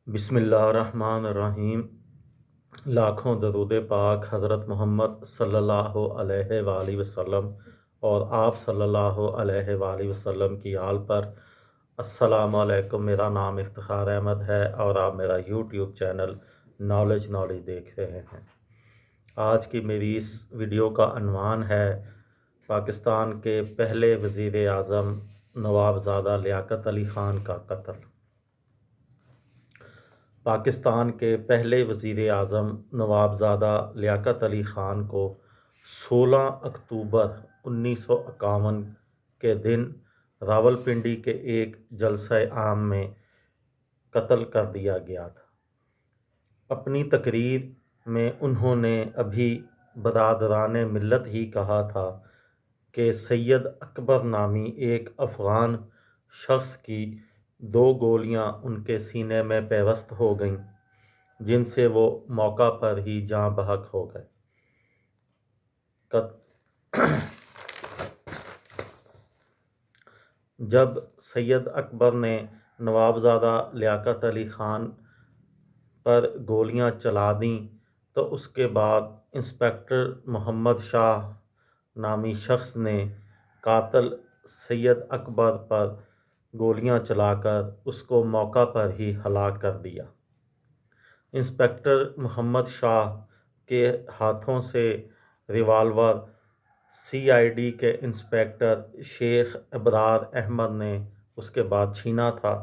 بسم اللہ الرحمن الرحیم۔ لاکھوں درود پاک حضرت محمد صلی اللہ علیہ وآلہ وسلم اور آپ صلی اللہ علیہ وآلہ وسلم کی آل پر۔ السلام علیکم، میرا نام افتخار احمد ہے اور آپ میرا یوٹیوب چینل نالج دیکھ رہے ہیں۔ آج کی میری اس ویڈیو کا عنوان ہے پاکستان کے پہلے وزیر اعظم نوابزادہ لیاقت علی خان کا قتل۔ پاکستان کے پہلے وزیر اعظم نوابزادہ لیاقت علی خان کو 16 اکتوبر 1951 کے دن راولپنڈی کے ایک جلسہ عام میں قتل کر دیا گیا تھا۔ اپنی تقریر میں انہوں نے ابھی برادران ملت ہی کہا تھا کہ سید اکبر نامی ایک افغان شخص کی 2 گولیاں ان کے سینے میں پیوست ہو گئیں، جن سے وہ موقع پر ہی جاں بحق ہو گئے۔ جب سید اکبر نے نوابزادہ لیاقت علی خان پر گولیاں چلا دیں تو اس کے بعد انسپکٹر محمد شاہ نامی شخص نے قاتل سید اکبر پر گولیاں چلا کر اس کو موقع پر ہی ہلاک کر دیا۔ انسپکٹر محمد شاہ کے ہاتھوں سے ریوالور CID کے انسپکٹر شیخ ابرار احمد نے اس کے بعد چھینا تھا۔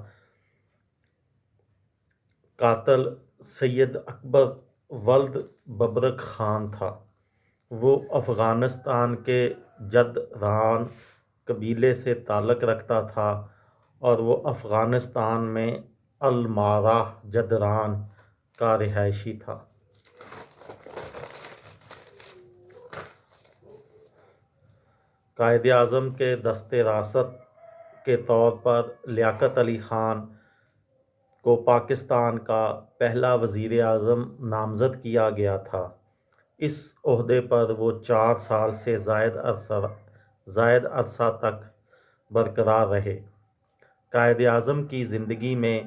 قاتل سید اکبر ولد ببرک خان تھا۔ وہ افغانستان کے جدران قبیلے سے تعلق رکھتا تھا اور وہ افغانستان میں الماراہ جدران کا رہائشی تھا۔ قائد اعظم کے دست راست کے طور پر لیاقت علی خان کو پاکستان کا پہلا وزیر اعظم نامزد کیا گیا تھا۔ اس عہدے پر وہ 4 سال سے زائد عرصہ تک برقرار رہے۔ قائد اعظم کی زندگی میں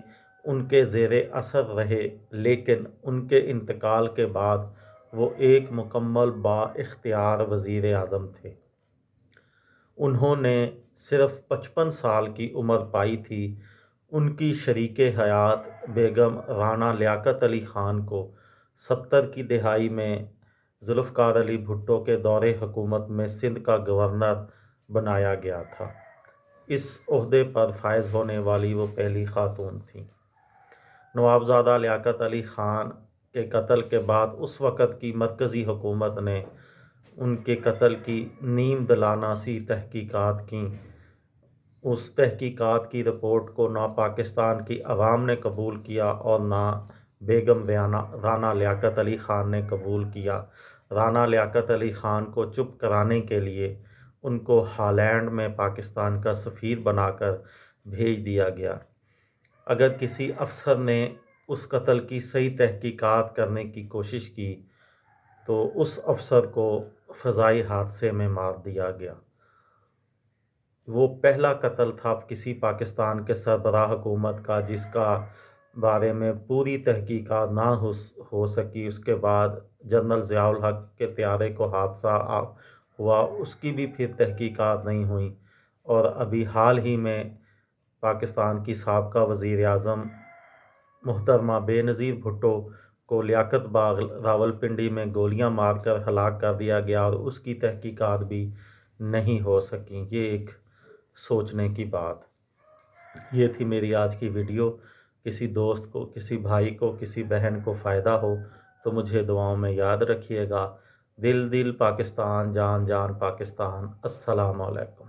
ان کے زیر اثر رہے، لیکن ان کے انتقال کے بعد وہ ایک مکمل با اختیار وزیر اعظم تھے۔ انہوں نے صرف 55 سال کی عمر پائی تھی۔ ان کی شریک حیات بیگم رانا لیاقت علی خان کو 70 کی دہائی میں ذوالفقار علی بھٹو کے دور حکومت میں سندھ کا گورنر بنایا گیا تھا۔ اس عہدے پر فائز ہونے والی وہ پہلی خاتون تھیں۔ نوابزادہ لیاقت علی خان کے قتل کے بعد اس وقت کی مرکزی حکومت نے ان کے قتل کی نیم دلانہ سی تحقیقات کیں۔ اس تحقیقات کی رپورٹ کو نہ پاکستان کی عوام نے قبول کیا اور نہ بیگم رانا لیاقت علی خان نے قبول کیا۔ رانا لیاقت علی خان کو چپ کرانے کے لیے ان کو ہالینڈ میں پاکستان کا سفیر بنا کر بھیج دیا گیا۔ اگر کسی افسر نے اس قتل کی صحیح تحقیقات کرنے کی کوشش کی تو اس افسر کو فضائی حادثے میں مار دیا گیا۔ وہ پہلا قتل تھا کسی پاکستان کے سربراہ حکومت کا جس کا بارے میں پوری تحقیقات نہ ہو سکی۔ اس کے بعد جنرل ضیاء الحق کے طیارے کو حادثہ ہوا، اس کی بھی پھر تحقیقات نہیں ہوئیں، اور ابھی حال ہی میں پاکستان کی سابقہ وزیر اعظم محترمہ بے نظیر بھٹو کو لیاقت باغ راولپنڈی میں گولیاں مار کر ہلاک کر دیا گیا اور اس کی تحقیقات بھی نہیں ہو سکیں۔ یہ ایک سوچنے کی بات۔ یہ تھی میری آج کی ویڈیو۔ کسی دوست کو، کسی بھائی کو، کسی بہن کو فائدہ ہو تو مجھے دعاؤں میں یاد رکھیے گا۔ دل دل پاکستان، جان جان پاکستان۔ السلام علیکم۔